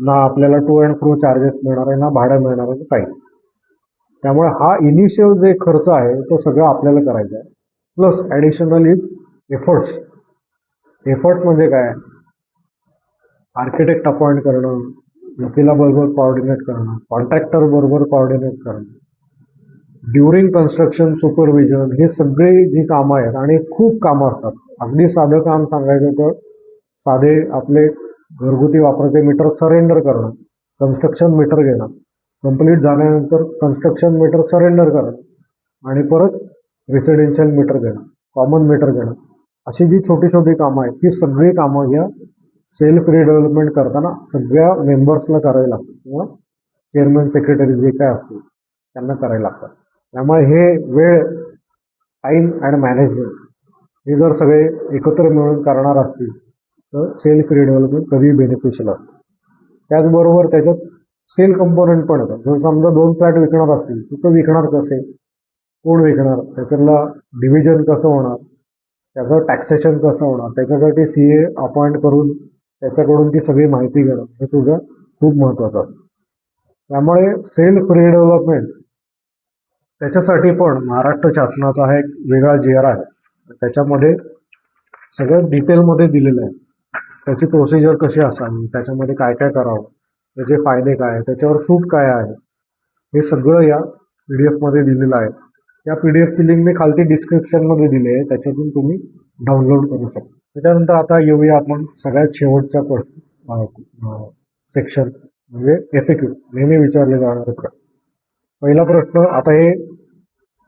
ना आपल्याला टू अँड फ्रो चार्जेस मिळणार आहे, ना भाडं मिळणार आहे, काही. त्यामुळे हा इनिशियल जे खर्च आहे तो सगळं आपल्याला करायचा आहे. Plus additional is efforts. Efforts म्हणजे काय? आर्किटेक्ट अपॉइंट करणं, वकिलाबरोबर कोऑर्डिनेट करणं, कॉन्ट्रॅक्टर बरोबर कोऑर्डिनेट करणं, ड्युरिंग कन्स्ट्रक्शन सुपरविजन, हे सगळी जी कामं आहेत आणि खूप कामं असतात. अगदी साधं काम सांगायचं तर साधे आपले घरगुती वापराचे मीटर सरेंडर करणं, कन्स्ट्रक्शन मीटर घेणं, कंप्लीट झाल्यानंतर कन्स्ट्रक्शन मीटर सरेंडर करणं आणि परत रेसिडेन्शियल मीटर घेणं, कॉमन मीटर घेणं, अशी जी छोटी छोटी कामं आहेत ही सगळी कामं ह्या सेल्फ रिडेव्हलपमेंट करताना सगळ्या मेंबर्सला करावी लागतात किंवा चेअरमन सेक्रेटरी जे काय असतील त्यांना करायला लागतात. त्यामुळे हे वेळ, टाईम अँड मॅनेजमेंट हे जर सगळे एकत्र मिळून करणार असतील तर सेल्फ रिडेव्हलपमेंट कधीही बेनिफिशियल असतं. त्याचबरोबर त्याच्यात सेल कंपोनंट पण येतात. जर समजा 2 फ्लॅट विकणार असतील तर तो विकणार कसे, कोण विकणार, त्याच्यातला डिव्हिजन कसं होणार, त्याचं टॅक्सेशन कसं होणार, त्याच्यासाठी CA अपॉइंट करून त्याच्याकडून ती सगळी माहिती घेणं हे सुद्धा खूप महत्त्वाचं असतं. त्यामुळे सेल्फ रिडेव्हलपमेंट त्याच्यासाठी पण महाराष्ट्र शासनाचा हा एक वेगळा GR आहे. त्याच्यामध्ये सगळं डिटेलमध्ये दिलेलं आहे. त्याची प्रोसिजर कशी असावी, त्याच्यामध्ये काय काय करावं, त्याचे फायदे काय, त्याच्यावर सूट काय आहे, हे सगळं या PDF मध्ये दिलेलं आहे. या PDF ची लिंक मी खालती डिस्क्रिप्शनमध्ये दिली आहे, त्याच्यातून तुम्ही डाउनलोड करू शकता. त्याच्यानंतर आता येऊया आपण सगळ्यात शेवटचा प्रश्न सेक्शन, म्हणजे FAQ, नेहमी विचारले जाणारे प्रश्न. पहिला प्रश्न, आता हे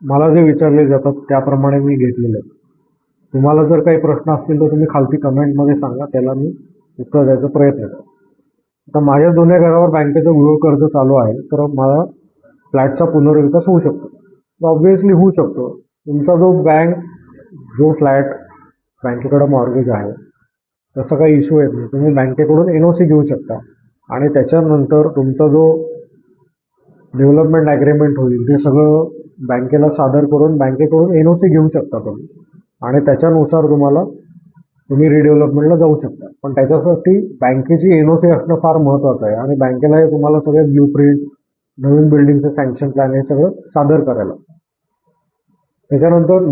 मला जे विचारले जातात त्याप्रमाणे मी घेतलेले आहे. तुम्हाला जर काही प्रश्न असतील तर तुम्ही खालती कमेंटमध्ये सांगा, त्याला मी उत्तर द्यायचा प्रयत्न करतो. आता माझ्या जुन्या घरावर बँकेचं गृहकर्ज चालू आहे, तर मला फ्लॅटचा पुनर्विकास होऊ शकतो? ऑब्व्हियसली होऊ शकतो. तुमचा जो फ्लॅट बँकेकडे मॉर्गेज आहे तसा काही इश्यू येत नाही. तुम्ही बँकेकडून NOC घेऊ शकता आणि त्याच्यानंतर तुमचा जो डेव्हलपमेंट ॲग्रीमेंट होईल ते सगळं बँकेला सादर करून बँकेकडून NOC घेऊ शकता तुम्ही, आणि त्याच्यानुसार तुम्ही रिडेव्हलपमेंटला जाऊ शकता. पण त्याच्यासाठी बँकेची NOC असणं फार महत्त्वाचं आहे आणि बँकेला हे तुम्हाला सगळे ब्ल्यूप्रिंट, नवीन बिल्डिंगचं सँक्शन प्लॅन हे सगळं सादर करायला. त्याच्यानंतर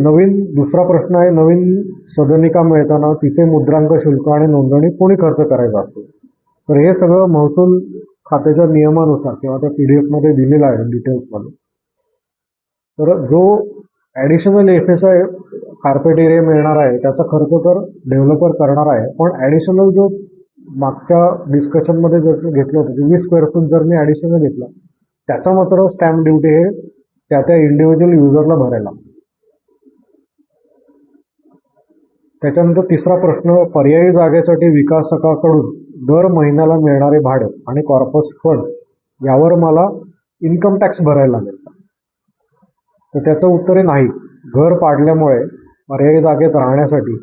दुसरा प्रश्न आहे, नवीन सदनिका मिळताना तिचे मुद्रांक शुल्क आणि नोंदणी कोणी खर्च करायचा असतो? तर हे सगळं महसूल खात्याच्या नियमानुसार किंवा त्या PDF मध्ये दिलेलं आहे डिटेल्समध्ये. तर जो ॲडिशनल FSI कार्पेट एरिया मिळणार आहे त्याचा खर्च तर डेव्हलपर करणार आहे, पण ॲडिशनल जो मागच्या डिस्कशनमध्ये जसं घेतलं होतं की 20 स्क्वेअर फूट जर मी ॲडिशनल घेतलं त्याचा मात्र स्टॅम्प ड्युटी हे त्या इंडिव्हिज्युअल युजरला भरायला. त्याच्यानंतर तिसरा प्रश्न, पर्यायी जागेसाठी विकासकाकडून दर महिन्याला मिळणारे भाडे आणि कॉर्पस फंड यावर मला इन्कम टॅक्स भरायला लागेल का? तर त्याचं उत्तर आहे नाही. घर पाडल्यामुळे पर्यायी जागेत राहण्यासाठी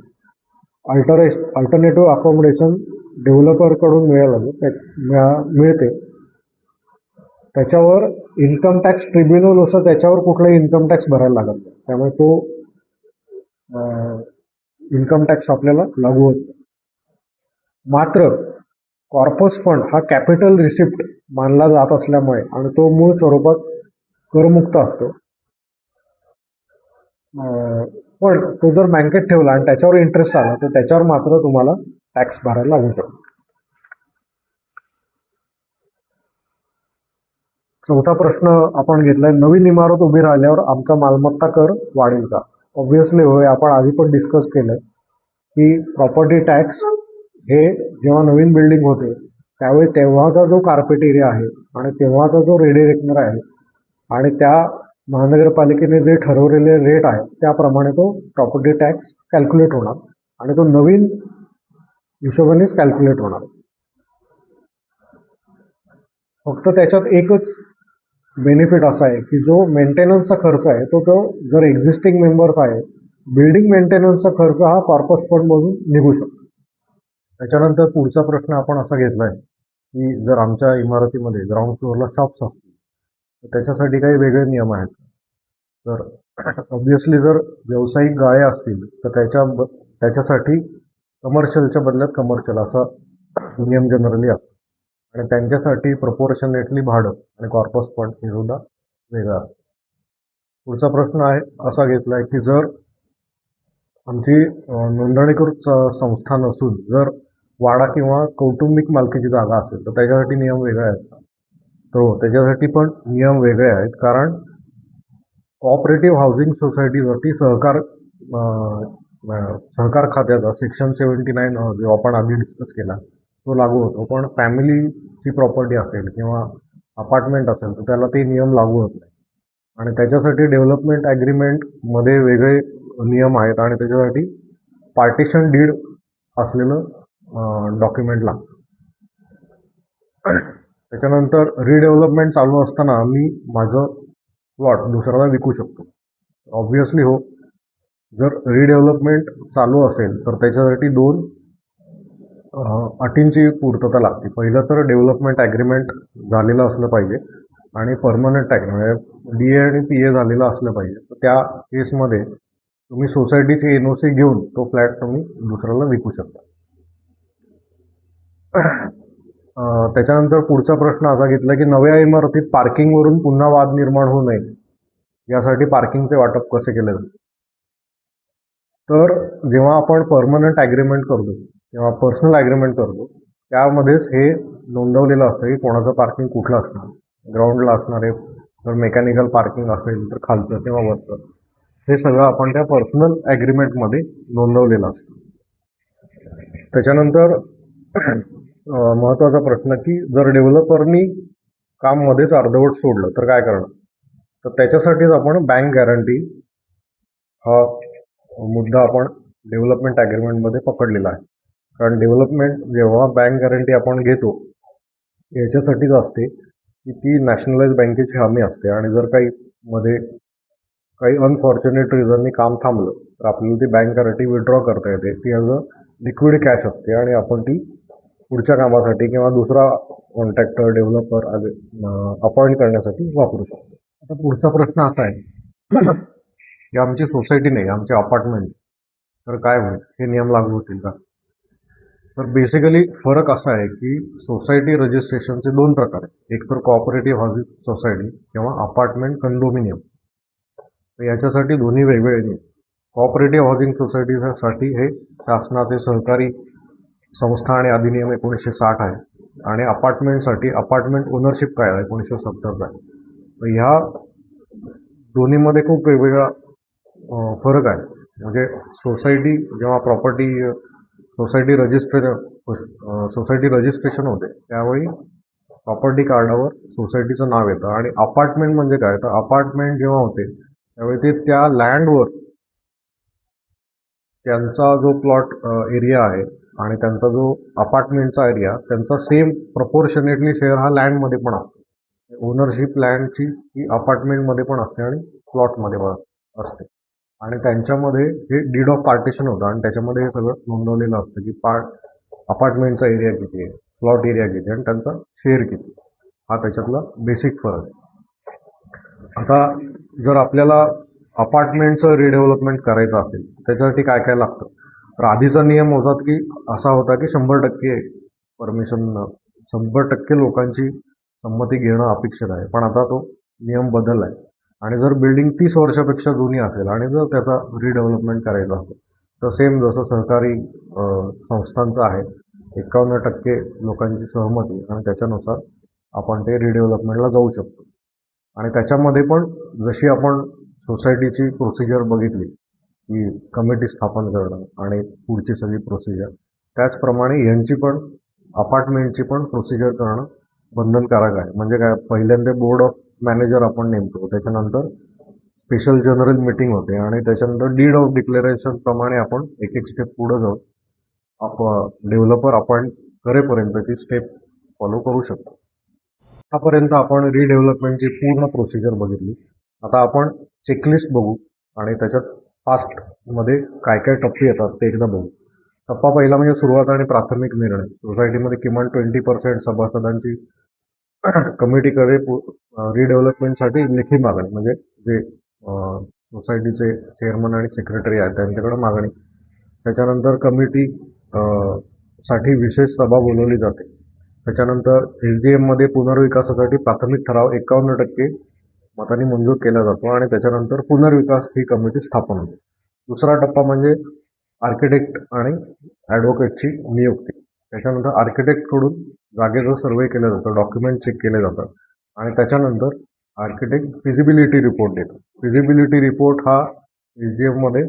अल्टरनेटिव्ह अकोमोडेशन डेव्हलपरकडून मिळते. त्याच्यावर इन्कम टॅक्स ट्रिब्युनलनुसार त्याच्यावर कुठलाही इन्कम टॅक्स भरायला लागत नाही. त्यामुळे तो इन्कम टॅक्स आपल्याला लागू होत नाही. मात्र कॉर्पस फंड हा कॅपिटल रिसिप्ट मानला जात असल्यामुळे आणि तो मूळ स्वरूपात करमुक्त असतो, पण तो जर बँकेत ठेवला आणि त्याच्यावर इंटरेस्ट आला तर त्याच्यावर मात्र तुम्हाला टॅक्स भरायला लागू शकतो. चौथा प्रश्न आपण घेतलाय, नवीन इमारत उभी राहिल्यावर आमचा मालमत्ता कर वाढेल का? ऑब्व्हियसली होय. आपण आधी पण डिस्कस केलंय की प्रॉपर्टी टॅक्स हे जेव्हा नवीन बिल्डिंग होते त्यावेळी तेव्हाचा जो कार्पेट एरिया आहे आणि तेव्हाचा जो रेडी रेकनर आहे आणि त्या महानगरपालिकेने जे ठरवलेले रेट आहे त्याप्रमाणे तो प्रॉपर्टी टॅक्स कॅल्क्युलेट होणार आणि तो नवीन हिशोबानेच कॅल्क्युलेट होणार. फक्त त्याच्यात एकच बेनिफिट असा आहे की जो मेंटेनन्सचा खर्च आहे तो जर एक्झिस्टिंग मेंबर्स आहे, बिल्डिंग मेंटेनन्सचा खर्च हा कॉर्पस फंडमधून निघू शकतो. त्याच्यानंतर पुढचा प्रश्न आपण असा घेतला आहे की जर आमच्या इमारतीमध्ये ग्राउंड फ्लोअरला शॉप्स असतील तर त्याच्यासाठी काही वेगळे नियम आहेत. तर ऑब्व्हियसली जर व्यावसायिक गाळे असतील तर त्याच्यासाठी कमर्शियलच्या बदल्यात कमर्शियल असा नियम जनरली असतो आणि त्यांच्यासाठी प्रपोर्शनेटली भाडं आणि कॉर्पस फंड हे सुद्धा वेगळं असतं. पुढचा प्रश्न आहे असा घेतला आहे की जर आमची नोंदणीकृत संस्था नसून जर वाडा किंवा कौटुंबिक मालकीची जागा असेल तर त्याच्यासाठी नियम वेगळे आहेत का? तर त्याच्यासाठी पण नियम वेगळे आहेत, कारण कोऑपरेटिव्ह हाऊसिंग सोसायटीवरती सहकार खात्याचा सेक्शन 79 जो आपण आधी डिस्कस केला तो लागू होतो. पण फॅमिलीची प्रॉपर्टी असेल किंवा अपार्टमेंट असेल तर त्याला ते नियम लागू होत नाही आणि त्याच्यासाठी डेव्हलपमेंट ॲग्रीमेंटमध्ये वेगळे नियम आहेत आणि त्याच्यासाठी पार्टिशन डीड असलेलं डॉक्युमेंट लागतं. त्याच्यानंतर रिडेव्हलपमेंट चालू असताना मी माझं प्लॉट दुसऱ्याला विकू शकतो? ऑब्व्हियसली हो. जर रिडेव्हलपमेंट चालू असेल तर त्याच्यासाठी दोन अटींची पूर्तता लागते. पहिलं तर डेव्हलपमेंट ॲग्रीमेंट झालेलं असलं पाहिजे आणि परमनंट ॲग्रीमेंट DA आणि PA झालेलं असलं पाहिजे. तर त्या केसमध्ये तुम्ही सोसायटीची NOC घेऊन तो फ्लॅट तुम्ही दुसऱ्याला विकू शकता. त्याच्यानंतर पुढचा प्रश्न असा घेतला की नव्या इमारतीत पार्किंगवरून पुन्हा वाद निर्माण होऊ नये यासाठी पार्किंगचे वाटप कसे केले जाते? तर जेव्हा आपण परमनंट ॲग्रीमेंट करतो किंवा पर्सनल ॲग्रीमेंट करतो त्यामध्येच हे नोंदवलेलं असतं की कोणाचं पार्किंग कुठलं असणार, ग्राउंडला असणार आहे, जर मेकॅनिकल पार्किंग असेल तर खालचं किंवा वरचं, हे सगळं आपण त्या पर्सनल ॲग्रीमेंटमध्ये नोंदवलेलं असतं. त्याच्यानंतर महत्त्वाचा प्रश्न की जर डेव्हलपरनी काम मध्येच अर्धवट सोडलं तर काय करणार? तर त्याच्यासाठीच आपण बँक गॅरंटी हा मुद्दा आपण डेव्हलपमेंट ॲग्रीमेंटमध्ये पकडलेला आहे. कारण डेव्हलपमेंट जेव्हा बँक गॅरंटी आपण घेतो याच्यासाठीच असते की ती नॅशनलाइज बँकेची हमी असते आणि जर काही अनफॉर्च्युनेट रिझननी काम थांबलं तर आपल्याला ती बँक गॅरंटी विड्रॉ करता येते. ती ॲज अ लिक्विड कॅश असते आणि आपण ती पुढच्या कामासाठी किंवा दुसरा कॉन्ट्रॅक्टर डेव्हलपर अपॉइंट करण्यासाठी वापरू शकतो. आता पुढचा प्रश्न असा आहे की आमची सोसायटी नाही, आमचे अपार्टमेंट, तर काय होईल? हे नियम लागू होतील का? तर बेसिकली फरक असा आहे की सोसायटी रजिस्ट्रेशनचे दोन प्रकार आहेत. एक तर कोऑपरेटिव्ह हाऊसिंग सोसायटी किंवा अपार्टमेंट कंडोमिनियम. तर याच्यासाठी दोन्ही वेगवेगळे नियम. कोऑपरेटिव्ह हाऊसिंग सोसायटीसाठी हे शासनाचे सहकारी संस्था आणि अधिनियम 1960 आहे आणि अपार्टमेंटसाठी अपार्टमेंट ओनरशिप कायदा 1970 आहे. तर ह्या दोन्हीमध्ये खूप वेगवेगळा फरक आहे. म्हणजे सोसायटी जेव्हा सोसायटी रजिस्ट्रेशन होते त्यावेळी प्रॉपर्टी कार्डावर सोसायटीचं नाव येतं आणि अपार्टमेंट म्हणजे काय? तर अपार्टमेंट जेव्हा होते त्यावेळी ते त्या लँडवर त्यांचा जो प्लॉट एरिया आहे आणि त्यांचा जो अपार्टमेंटचा एरिया त्यांचा सेम प्रपोर्शनेटली शेअर हा लँडमध्ये पण असतो. ओनरशिप लँडची ही अपार्टमेंटमध्ये पण असते आणि प्लॉटमध्ये पण असते आणि त्यांच्यामध्ये हे डीड ऑफ पार्टिशन होतं आणि त्याच्यामध्ये हे सगळं नोंदवलेलं असतं की अपार्टमेंटचा एरिया किती आहे, प्लॉट एरिया किती आणि त्यांचा शेअर किती. हा त्याच्यातला बेसिक फरक आहे. आता जर आपल्याला अपार्टमेंटचं रिडेव्हलपमेंट करायचं असेल त्याच्यासाठी काय काय लागतं? तर आधीचा नियम होता की असा होता की 100% परमिशन, 100% लोकांची संमती घेणं अपेक्षित आहे. पण आता तो नियम बदलला आहे आणि जर बिल्डिंग 30 वर्षापेक्षा जुनी असेल आणि जर त्याचा रिडेव्हलपमेंट करायचं असेल तर सेम जसं सहकारी संस्थांचं आहे 51% लोकांची सहमती आणि त्याच्यानुसार आपण ते रिडेव्हलपमेंटला जाऊ शकतो. आणि त्याच्यामध्ये पण जशी आपण सोसायटीची प्रोसिजर बघितली की कमिटी स्थापन करणं आणि पुढची सगळी प्रोसिजर, त्याचप्रमाणे यांची पण अपार्टमेंटची पण प्रोसिजर करणं बंधनकारक आहे. म्हणजे काय? पहिल्यांदा बोर्ड ऑफ मॅनेजर आपण नेमतो, त्याच्यानंतर स्पेशल जनरल मीटिंग होते आणि त्याच्यानंतर डीड ऑफ डिक्लेरेशन प्रमाणे आपण एक एक स्टेप पुढे जाऊन डेव्हलपर अपॉइंट करेपर्यंतची स्टेप फॉलो करू शकतो. आतापर्यंत आपण रिडेव्हलपमेंटची पूर्ण प्रोसिजर बघितली. आता आपण चेकलिस्ट बघू आणि त्याच्यात फास्टमध्ये काय काय टप्पे येतात ते एकदा बघू. टप्पा पहिला म्हणजे सुरुवात आणि प्राथमिक निर्णय. सोसायटीमध्ये किमान 20% सभासदांची कमिटीकडे रिडेव्हलपमेंटसाठी लेखी मागणी, म्हणजे जे सोसायटीचे चेअरमन आणि सेक्रेटरी आहेत त्यांच्याकडे मागणी. त्याच्यानंतर कमिटी साठी विशेष सभा बोलवली जाते. त्याच्यानंतर SDM मध्ये पुनर्विकासासाठी प्राथमिक ठराव 51% मतांनी मंजूर केला जातो आणि त्याच्यानंतर पुनर्विकास ही कमिटी स्थापन होते. दुसरा टप्पा म्हणजे आर्किटेक्ट आणि ॲडव्होकेटची नियुक्ती. त्याच्यानंतर आर्किटेक्टकडून जागेचं सर्वे केलं जातं, डॉक्युमेंट चेक केले जातात आणि त्याच्यानंतर आर्किटेक्ट फिजिबिलिटी रिपोर्ट देतो. फिजिबिलिटी रिपोर्ट हा SDM मध्ये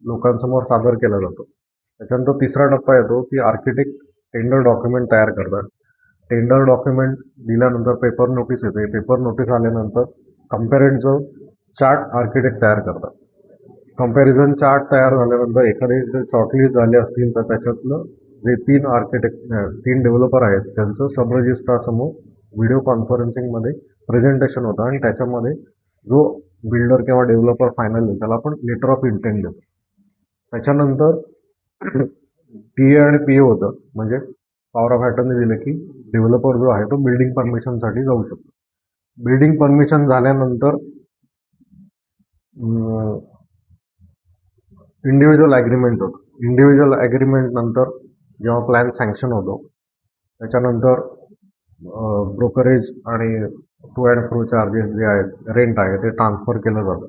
लोकांसमोर सादर केला जातो. त्याच्यानंतर तिसरा टप्पा येतो की आर्किटेक्ट टेंडर डॉक्युमेंट तयार करतात. टेंडर डॉक्युमेंट दिल्यानंतर पेपर नोटीस येते. पेपर नोटीस आल्यानंतर कंपॅरिझन चार्ट आर्किटेक्ट तयार करतात. कंपॅरिझन चार्ट तयार झाल्यानंतर एखादे जर शॉर्टलिस्ट झाले असतील तर त्याच्यातलं जे 3 डेव्हलपर आहेत त्यांचं सब रजिस्ट्रारसमोर व्हिडिओ कॉन्फरन्सिंगमध्ये प्रेझेंटेशन होतं आणि त्याच्यामध्ये जो बिल्डर किंवा डेव्हलपर फायनल त्याला आपण लेटर ऑफ इंटेंट देतो. त्याच्यानंतर टीए आणि पीए होतं, म्हणजे पॉवर ऑफ अटर्नी दिलं की डेव्हलपर जो आहे तो बिल्डिंग परमिशनसाठी जाऊ शकतो. बिल्डिंग परमिशन झाल्यानंतर इंडिव्हिज्युअल ॲग्रीमेंट होतं. इंडिव्हिज्युअल ॲग्रीमेंट नंतर जेव्हा प्लॅन सँक्शन होतो त्याच्यानंतर ब्रोकरेज आणि टू अँड फ्रो चार्जेस जे आहेत, रेंट आहे, ते ट्रान्सफर केलं जातं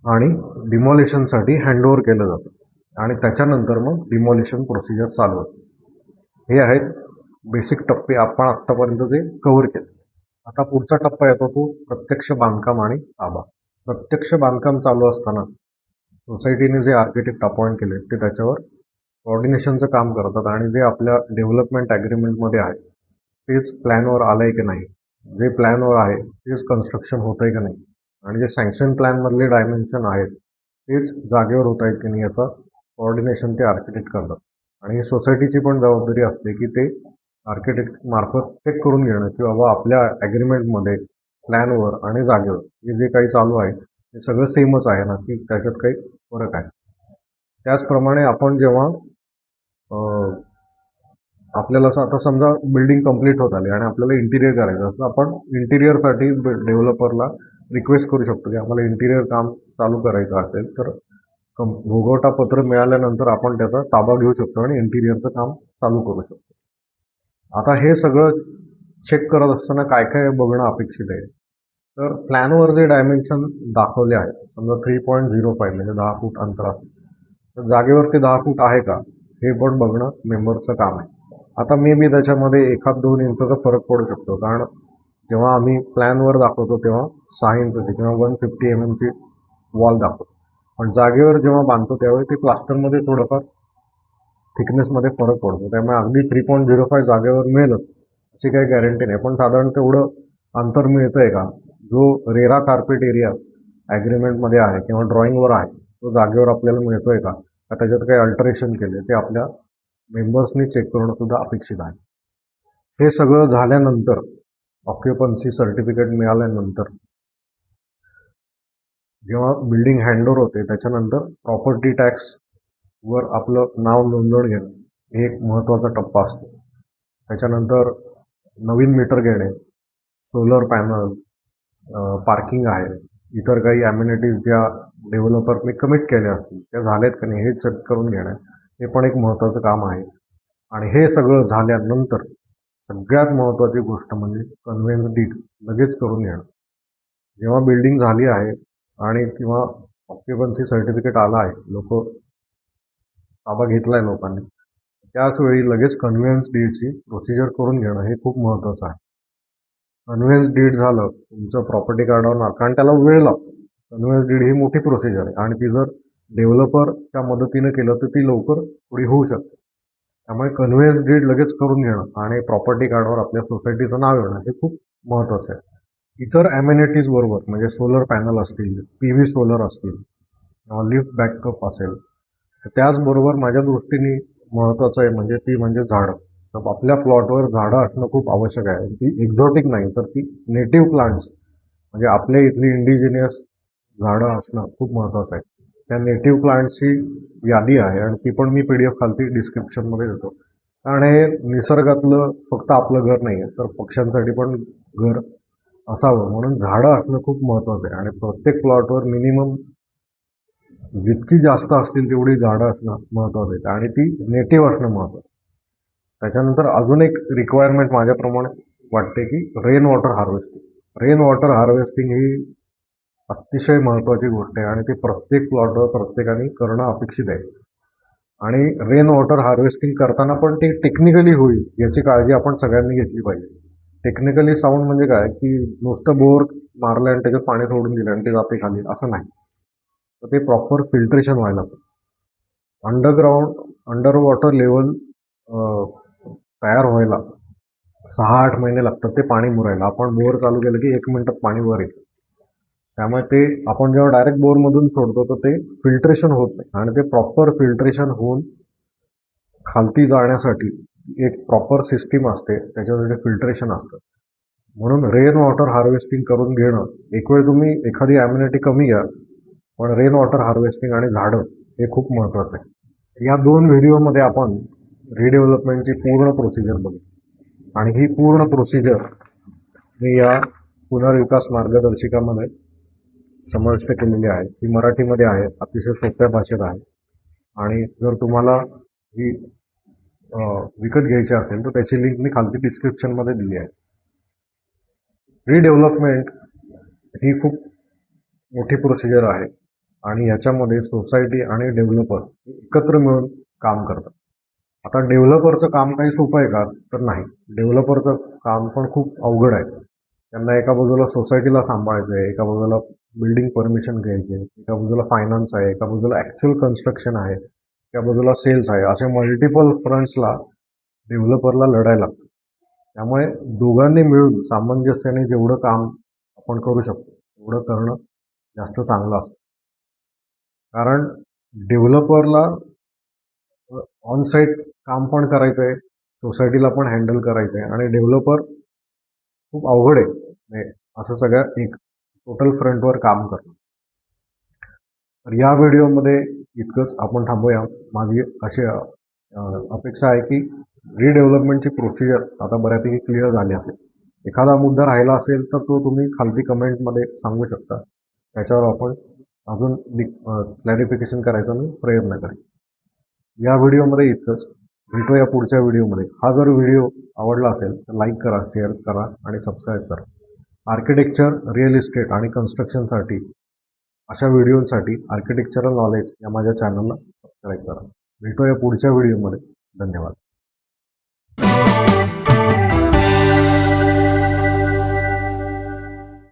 आणि डिमॉलिशनसाठी हँडओव्हर केलं जातं आणि त्याच्यानंतर मग डिमॉलिशन प्रोसिजर चालू होते. हे आहेत बेसिक टप्पे आपण आत्तापर्यंत जे कव्हर केले. आता पुढचा टप्पा येतो तो प्रत्यक्ष बांधकाम आणि ताबा. प्रत्यक्ष बांधकाम चालू असताना सोसायटीने जे आर्किटेक्ट अपॉइंट केले ते त्याच्यावर कोऑर्डिनेशनचं काम करतात आणि जे आपल्या डेव्हलपमेंट ॲग्रीमेंटमध्ये आहे तेच प्लॅनवर आलं आहे की नाही, जे प्लॅनवर आहे तेच कन्स्ट्रक्शन होतं आहे की नाही आणि जे सँक्शन प्लॅनमधले डायमेन्शन आहेत तेच जागेवर होत आहेत की नाही याचा कोऑर्डिनेशन ते आर्किटेक्ट करतात. आणि सोसायटीची पण जबाबदारी असते की ते आर्किटेक्ट मार्फत चेक करून घेणं की बाबा आपल्या ॲग्रीमेंटमध्ये प्लॅनवर आणि जागेवर हे जे काही चालू आहे ते सगळं सेमच आहे ना, की त्याच्यात काही फरक आहे. त्याचप्रमाणे आपण जेव्हा आपल्याला आता समजा बिल्डिंग कंप्लीट होत आली आणि आपल्याला इंटिरियर करायचं असतं, आपण इंटिरियरसाठी डेव्हलपरला रिक्वेस्ट करू शकतो की आम्हाला इंटिरियर काम चालू करायचं असेल तर भोगवटा पत्र मिळाल्यानंतर आपण त्याचा ताबा घेऊ शकतो आणि इंटिरियरचं काम चालू करू शकतो. आता हे सगळं चेक करत असताना काय काय बघणं अपेक्षित आहे, तर प्लॅनवर जे डायमेन्शन दाखवले आहेत, समजा 3.05 म्हणजे 10 फूट अंतर असेल तर जागेवरती 10 फूट आहे का हे पण बघणं मेंबरचं काम आहे. आता मे बी त्याच्यामध्ये 1-2 इंचाचा फरक पडू शकतो, कारण जेव्हा आम्ही प्लॅनवर दाखवतो तेव्हा 6 इंचची किंवा 150 mm वॉल दाखवतो, पण जागेवर जेव्हा बांधतो त्यावेळी ते प्लास्टरमध्ये थोडंफार थिकनेसमध्ये फरक पडतो. त्यामुळे अगदी 3.05 जागेवर मिळेलच अशी काही गॅरंटी नाही, पण साधारण तेवढं अंतर मिळतं आहे का, जो रेरा कार्पेट एरिया ॲग्रीमेंटमध्ये आहे किंवा ड्रॉइंगवर आहे तो जागेवर आपल्याला मिळतो आहे का, त्याच्यात काही अल्टरेशन केले ते आपल्या मेंबर्सनी चेक करणं सुद्धा अपेक्षित आहे. हे सगळं झाल्यानंतर ऑक्युपन्सी सर्टिफिकेट मिळाल्यानंतर जेव्हा बिल्डिंग हँडओव्हर होते त्याच्यानंतर प्रॉपर्टी टॅक्सवर आपलं नाव नोंदवून घेणं हे एक महत्त्वाचा टप्पा असतो. त्याच्यानंतर नवीन मीटर घेणे, सोलर पॅनल, पार्किंग आहे, इतर काही ॲम्युनिटीज ज्या डेव्हलपरने कमिट केल्या असतील त्या झाल्यात का नाही हे चेक करून घेणं हे पण एक महत्त्वाचं काम आहे. आणि हे सगळं झाल्यानंतर सगळ्यात महत्त्वाची गोष्ट म्हणजे कन्व्हेन्स डीड लगेच करून घेणं. जेव्हा बिल्डिंग झाली आहे आणि किंवा ऑक्युपन्सी सर्टिफिकेट आला आहे, ताबा घेतला आहे लोकांनी, त्याच वेळी लगेच कन्व्हेन्स डीडची प्रोसिजर करून घेणं हे खूप महत्त्वाचं आहे. कन्व्हेन्स डीड झालं तुमचं प्रॉपर्टी कार्डावर नाव, कारण त्याला वेळ लागतो. कन्व्हेन्स डीड ही मोठी प्रोसिजर आहे आणि ती जर डेव्हलपरच्या मदतीनं केलं तर ती लवकर पुढे होऊ शकते. त्यामुळे कन्व्हेन्स डीड लगेच करून घेणं आणि प्रॉपर्टी कार्डावर आपल्या सोसायटीचं नाव येणं हे खूप महत्त्वाचं आहे. इतर ॲम्युनिटीज बरोबर म्हणजे सोलर पॅनल असतील, PV सोलर असतील किंवा लिफ्ट बॅकअप असेल, तर त्याचबरोबर माझ्या दृष्टीने महत्त्वाचं आहे म्हणजे झाडं. तर आपल्या प्लॉटवर झाडं असणं खूप आवश्यक आहे. ती एक्झॉटिक नाही तर ती नेटिव्ह प्लांट्स म्हणजे आपल्या इथली इंडिजिनियस झाडं असणं खूप महत्त्वाचं आहे. त्या नेटिव्ह प्लांट्सची यादी आहे आणि ती पण मी PDF खालती डिस्क्रिप्शनमध्ये देतो. कारण हे निसर्गातलं फक्त आपलं घर नाही आहे, तर पक्ष्यांसाठी पण घर असावं म्हणून झाडं असणं खूप महत्त्वाचं आहे. आणि प्रत्येक प्लॉटवर मिनिमम जितकी जास्त असतील तेवढी झाडं असणं महत्त्वाचं आहे आणि ती नेटिव्ह असणं महत्त्वाचं. त्याच्यानंतर अजून एक रिक्वायरमेंट माझ्याप्रमाणे वाटते की rain water harvesting. Rain water harvesting ही अतिशय महत्त्वाची गोष्ट आहे आणि ते प्रत्येक प्लॉटवर प्रत्येकाने करणं अपेक्षित आहे. आणि रेन वॉटर हार्वेस्टिंग करताना पण ते टेक्निकली होईल याची काळजी आपण सगळ्यांनी घेतली पाहिजे. टेक्निकली साऊंड म्हणजे काय की नुसतं बोर मारलं आणि त्याच्यात पाणी सोडून दिलं आणि ते जाते खाली असं नाही, तर ते प्रॉपर फिल्ट्रेशन व्हायला पाहिजे. अंडर वॉटर लेवल तयार व्हायला 6-8 महिने लागतात ते पाणी मुरायला. आपण बोर चालू केलं की 1 मिनिटात पाणी वर येतं. त्यामुळे ते आपण जेव्हा डायरेक्ट बोरमधून सोडतो तर ते फिल्ट्रेशन होत नाही आणि ते प्रॉपर फिल्ट्रेशन होऊन खालती जाण्यासाठी एक प्रॉपर सिस्टीम असते, त्याच्यासाठी फिल्ट्रेशन असतं. म्हणून रेन वॉटर हार्वेस्टिंग करून घेणं, एक वेळ तुम्ही एखादी ॲम्युनिटी कमी घ्या, पण रेन वॉटर हार्वेस्टिंग आणि झाडं हे खूप महत्त्वाचं आहे. या 2 व्हिडिओमध्ये आपण रिडेव्हलपमेंटची पूर्ण प्रोसिजर बघू आणि ही पूर्ण प्रोसिजर मी या पुनर्विकास मार्गदर्शिकामध्ये समाविष्ट केलेली आहे. ही मराठीमध्ये आहे, अतिशय सोप्या भाषेत आहे आणि जर तुम्हाला ही विकत घ्यायची असेल तर त्याची लिंक मी खालती डिस्क्रिप्शनमध्ये दिली आहे. रिडेव्हलपमेंट ही खूप मोठी प्रोसिजर आहे आणि याच्यामध्ये सोसायटी आणि डेव्हलपर एकत्र मिळून काम करतात. आता डेव्हलपरचं काम काही सोपं आहे का? तर नाही. डेव्हलपरचं काम पण खूप अवघड आहे. त्यांना एका बाजूला सोसायटीला सांभाळायचं आहे, एका बाजूला बिल्डिंग परमिशन घ्यायची आहे, एका बाजूला फायनान्स आहे, एका बाजूला ॲक्च्युअल कन्स्ट्रक्शन आहे, एका बाजूला सेल्स आहे. असे मल्टिपल फ्रंट्सला डेव्हलपरला लढायला लागतं. त्यामुळे दोघांनी मिळून सामंजस्याने जेवढं काम आपण करू शकतो तेवढं करणं जास्त चांगलं असतं. कारण डेव्हलपरला ऑन साईट काम पण करायचं आहे, सोसायटीला पण हँडल करायचं आहे आणि डेव्हलपर खूप अवघड आहे असं सगळ्या एक टोटल फ्रंटवर काम करणं. तर या व्हिडिओमध्ये इतकंच आपण थांबूया. माझी अशी अपेक्षा आहे की रिडेव्हलपमेंटची प्रोसिजर आता बऱ्यापैकी क्लिअर झाली असेल. एखादा मुद्दा राहिला असेल तर तो तुम्ही खालती कमेंटमध्ये सांगू शकता. त्याच्यावर आपण अजून क्लॅरिफिकेशन करायचा मी प्रयत्न करेन. या व्हिडिओमध्ये इतकंच. भेटूया पुढच्या व्हिडिओमध्ये. हा जर व्हिडिओ आवडला असेल तर लाईक करा, शेअर करा आणि सबस्क्राईब करा. आर्किटेक्चर, रिअल इस्टेट आणि कन्स्ट्रक्शनसाठी अशा व्हिडिओसाठी आर्किटेक्चरल नॉलेज या माझ्या चॅनलला सबस्क्राईब करा. भेटूया पुढच्या व्हिडिओमध्ये. धन्यवाद.